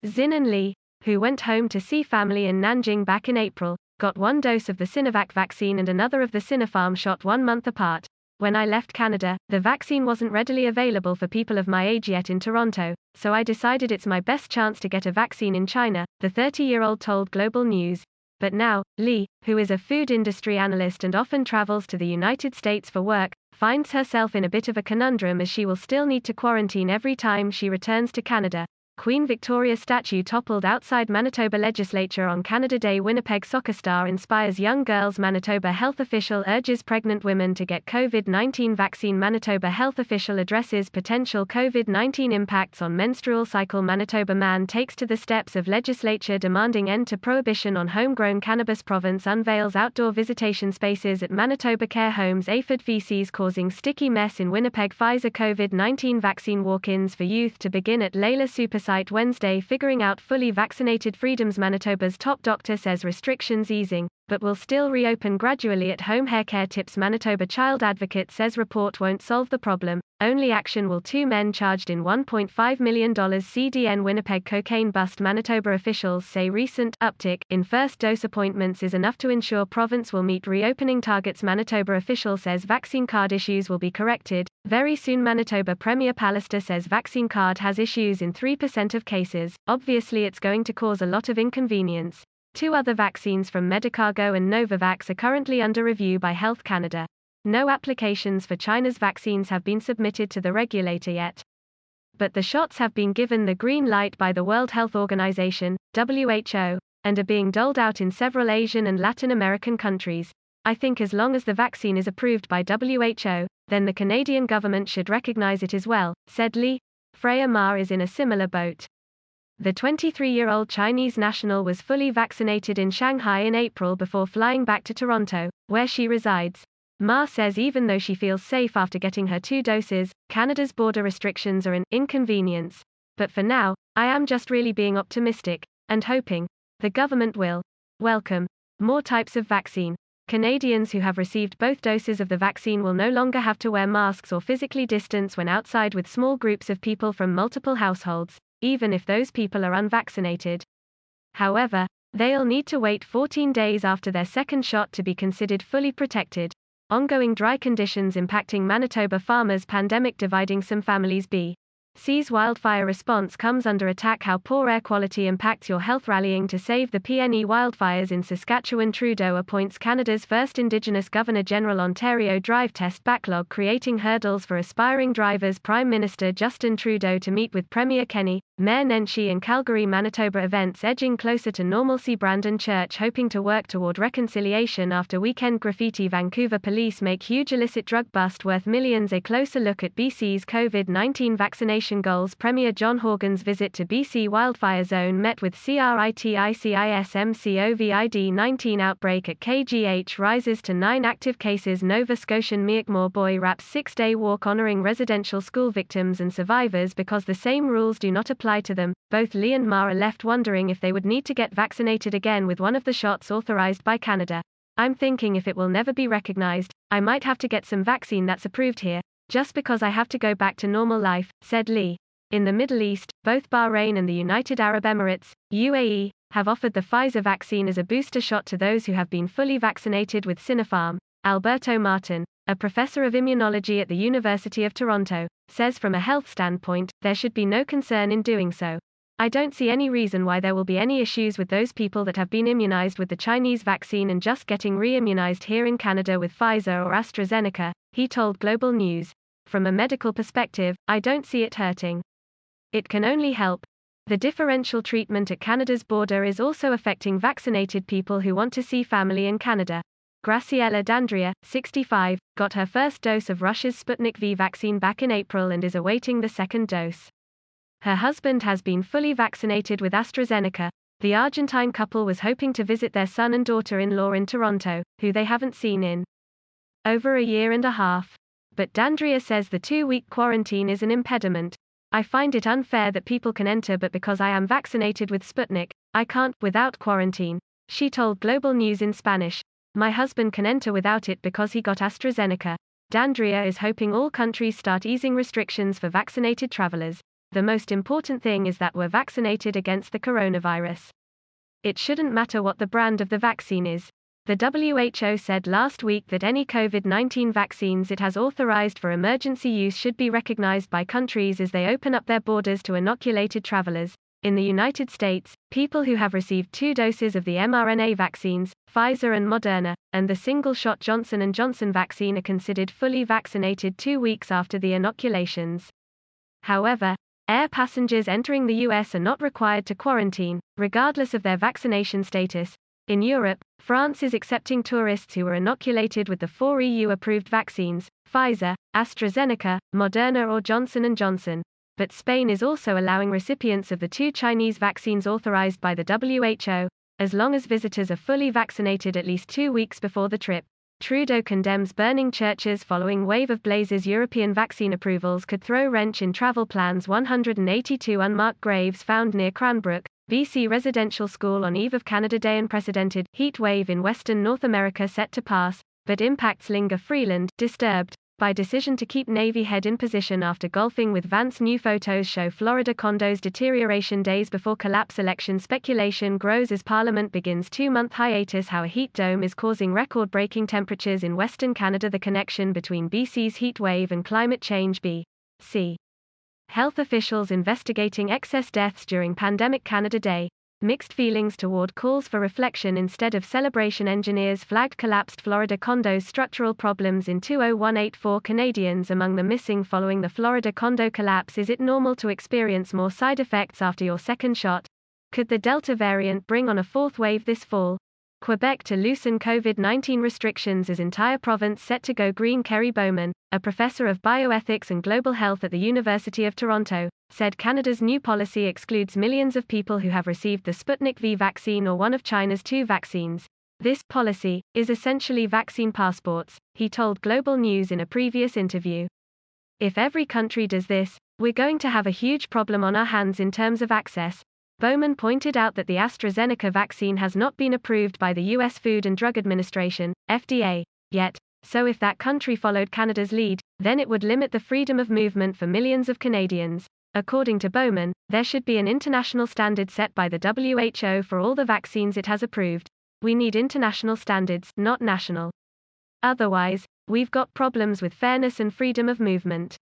Xinnan Li, who went home to see family in Nanjing back in April, got one dose of the Sinovac vaccine and another of the Sinopharm shot 1 month apart. When I left Canada, the vaccine wasn't readily available for people of my age yet in Toronto, so I decided it's my best chance to get a vaccine in China, the 30-year-old told Global News. But now, Li, who is a food industry analyst and often travels to the United States for work, finds herself in a bit of a conundrum as she will still need to quarantine every time she returns to Canada. Queen Victoria statue toppled outside Manitoba legislature on Canada Day. Winnipeg soccer star inspires young girls. Manitoba health official urges pregnant women to get COVID-19 vaccine. Manitoba health official addresses potential COVID-19 impacts on menstrual cycle. Manitoba man takes to the steps of legislature demanding end to prohibition on homegrown cannabis. Province unveils outdoor visitation spaces at Manitoba care homes. Aphid feces causing sticky mess in Winnipeg. Pfizer COVID-19 vaccine walk-ins for youth to begin at Layla Super Site Wednesday. Figuring out fully vaccinated freedoms. Manitoba's top doctor says restrictions easing, but will still reopen gradually at home. Haircare tips. Manitoba child advocate says report won't solve the problem, only action will. 2 men charged in $1.5 million CDN Winnipeg cocaine bust. Manitoba officials say recent uptick in first dose appointments is enough to ensure province will meet reopening targets. Manitoba official says vaccine card issues will be corrected very soon. Manitoba Premier Pallister says vaccine card has issues in 3% of cases. Obviously it's going to cause a lot of inconvenience. 2 other vaccines from Medicago and Novavax are currently under review by Health Canada. No applications for China's vaccines have been submitted to the regulator yet. But the shots have been given the green light by the World Health Organization, WHO, and are being doled out in several Asian and Latin American countries. I think as long as the vaccine is approved by WHO, then the Canadian government should recognize it as well, said Li. Freya Ma is in a similar boat. The 23-year-old Chinese national was fully vaccinated in Shanghai in April before flying back to Toronto, where she resides. Ma says even though she feels safe after getting her 2 doses, Canada's border restrictions are an inconvenience. But for now, I am just really being optimistic, and hoping the government will welcome more types of vaccine. Canadians who have received both doses of the vaccine will no longer have to wear masks or physically distance when outside with small groups of people from multiple households, even if those people are unvaccinated. However, they'll need to wait 14 days after their second shot to be considered fully protected. Ongoing dry conditions impacting Manitoba farmers. Pandemic dividing some families. BC's wildfire response comes under attack. How poor air quality impacts your health. Rallying to save the PNE wildfires in Saskatchewan. Trudeau appoints Canada's first Indigenous Governor-General. Ontario drive test backlog creating hurdles for aspiring drivers. Prime Minister Justin Trudeau to meet with Premier Kenney, Mayor Nenshi in Calgary. Manitoba events edging closer to normalcy. Brandon Church hoping to work toward reconciliation after weekend graffiti. Vancouver police make huge illicit drug bust worth millions. A closer look at BC's COVID-19 vaccination goals. Premier John Horgan's visit to BC wildfire zone met with CRITICISM. COVID-19 outbreak at KGH rises to 9 active cases. Nova Scotian Mi'kmaq boy wraps 6-day walk honoring residential school victims and survivors because the same rules do not apply to them. Both Li and Ma are left wondering if they would need to get vaccinated again with one of the shots authorized by Canada. I'm thinking if it will never be recognized, I might have to get some vaccine that's approved here, just because I have to go back to normal life, said Li. In the Middle East, both Bahrain and the United Arab Emirates, UAE, have offered the Pfizer vaccine as a booster shot to those who have been fully vaccinated with Sinopharm. Alberto Martin, a professor of immunology at the University of Toronto, says from a health standpoint, there should be no concern in doing so. I don't see any reason why there will be any issues with those people that have been immunized with the Chinese vaccine and just getting re-immunized here in Canada with Pfizer or AstraZeneca, he told Global News. From a medical perspective, I don't see it hurting. It can only help. The differential treatment at Canada's border is also affecting vaccinated people who want to see family in Canada. Graciela D'Andrea, 65, got her first dose of Russia's Sputnik V vaccine back in April and is awaiting the second dose. Her husband has been fully vaccinated with AstraZeneca. The Argentine couple was hoping to visit their son and daughter-in-law in Toronto, who they haven't seen in over a year and a half. But D'Andrea says the 2-week quarantine is an impediment. I find it unfair that people can enter, but because I am vaccinated with Sputnik, I can't, without quarantine, she told Global News in Spanish. My husband can enter without it because he got AstraZeneca. D'Andrea is hoping all countries start easing restrictions for vaccinated travelers. the most important thing is that we're vaccinated against the coronavirus. It shouldn't matter what the brand of the vaccine is. The WHO said last week that any COVID-19 vaccines it has authorized for emergency use should be recognized by countries as they open up their borders to inoculated travelers. In the United States, people who have received 2 doses of the mRNA vaccines, Pfizer and Moderna, and the single-shot Johnson & Johnson vaccine are considered fully vaccinated 2 weeks after the inoculations. However, air passengers entering the US are not required to quarantine, regardless of their vaccination status. In Europe, France is accepting tourists who were inoculated with the 4 EU-approved vaccines, Pfizer, AstraZeneca, Moderna or Johnson & Johnson. But Spain is also allowing recipients of the 2 Chinese vaccines authorized by the WHO, as long as visitors are fully vaccinated at least 2 weeks before the trip. Trudeau condemns burning churches following wave of blazes. European vaccine approvals could throw wrench in travel plans. 182 unmarked graves found near Cranbrook, BC residential school on eve of Canada Day. Unprecedented heat wave in western North America set to pass, but impacts linger. Freeland, disturbed by decision to keep Navy head in position after golfing with Vance. New photos show Florida condos deterioration days before collapse. Election speculation grows as Parliament begins 2-month hiatus. How a heat dome is causing record-breaking temperatures in Western Canada. The connection between BC's heat wave and climate change. BC health officials investigating excess deaths during pandemic. Canada Day. Mixed feelings toward calls for reflection instead of celebration. Engineers flagged collapsed Florida condos structural problems in 20184 Canadians among the missing following the Florida condo collapse. Is it normal to experience more side effects after your second shot? Could the Delta variant bring on a 4th wave this fall? Quebec to loosen COVID-19 restrictions as entire province set to go green. Kerry Bowman, a professor of bioethics and global health at the University of Toronto, said Canada's new policy excludes millions of people who have received the Sputnik V vaccine or one of China's 2 vaccines. This policy is essentially vaccine passports, he told Global News in a previous interview. If every country does this, we're going to have a huge problem on our hands in terms of access. Bowman pointed out that the AstraZeneca vaccine has not been approved by the U.S. Food and Drug Administration, FDA, yet, so if that country followed Canada's lead, then it would limit the freedom of movement for millions of Canadians. According to Bowman, there should be an international standard set by the WHO for all the vaccines it has approved. We need international standards, not national. Otherwise, we've got problems with fairness and freedom of movement.